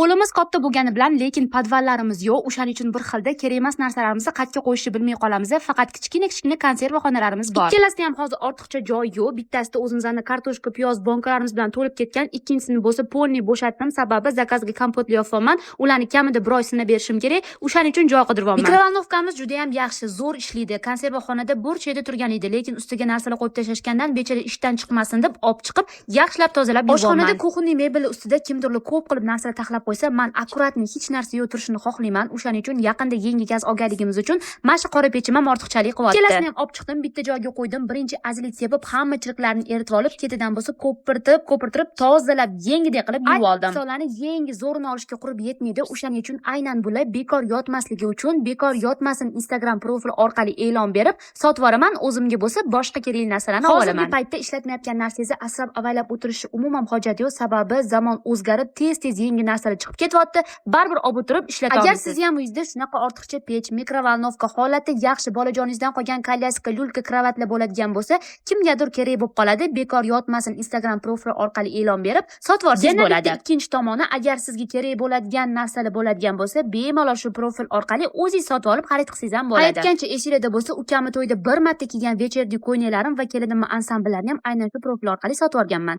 Qo'limiz katta bo'lgani bilan, lekin podvallarimiz yo'q. O'shaning uchun bir xilda kerak emas narsalarimizni qayerga qo'yishni bilmay qolamiz. Faqat kichkina konservaxonalarimiz bor. Ikkalasida ham hozir ortiqcha joy yo'q. Bittasida o'zimizning kartoshka, piyoz bonkalarimiz bilan to'lib ketgan, ikkinchisini bo'lsa polni bo'shatdim. Sababi zakazga kompot qilyapman. Ularni kamida bir oy sinab berishim kerak. O'shaning uchun joy qidiryapman. Mikrovalnovkamiz juda ham yaxshi, zo'r ishlaydi. Konservaxonada burchida turgan edi, lekin ustiga narsalar qo'yib tashlashgandan bechara ishdan chiqmasin deb olib chiqib, yaxshilab tozalab yubordim. Oshxonada kuxonning mebeli ustida kimdirlar ko'p qilib narsalar taxlab qo'ysa, men akkuratni hech narsa yo'q turishini xohlayman. O'shaning uchun yaqinda yangi gaz olganligimiz uchun mana shu qora pechim ham ortiqchalik qilyapti. Ikkalasini ham olib chiqdim, bitta joyga qo'ydim. Birinchi azilik sepib, hamma chiriqlarni eritib olib, ketidan bo'lsa ko'pirtirib, tozalab, yengidek qilib yuvib oldim. So'larni yangi zo'rini olishga qurib yetmaydi. O'shaning uchun aynan bular bekor yotmasligi uchun, bekor yotmasin Instagram profili orqali e'lon berib, sotib yuboraman. O'zimga bo'lsa boshqa kerakli narsalarni olaman. Hozirgi paytda ishlatmayotgan narsangizni asrab avaylab o'tirish umuman hojat yo'q, sababi zamon o'zgarib, tez yangi narsalar chiqib ketyapti. Baribir olib o'tirib ishlatamiz. Agar siz ham uyingizda shunaqa ortiqcha pech, mikrovalnovka holati yaxshi, bolajoningizdan qolgan kolyaska, lyulka, kravatlar bo'ladigan bo'lsa, kimgadir kerak bo'lib qoladi. Bekor yotmasin Instagram profili orqali e'lon berib, sotib yuborsangiz bo'ladi. Ikkinchi tomoni, agar sizga kerak bo'ladigan narsalar bo'ladigan bo'lsa, bemalol shu profil orqali o'zingiz sotib olib xarid qilsangiz ham bo'ladi. Aytgancha esingizda bo'lsa, ukamni to'yda bir marta kiygan vechердий ko'ylaklarim va kelinimning ansamblalarini ham aynan shu profil orqali sotib olganman.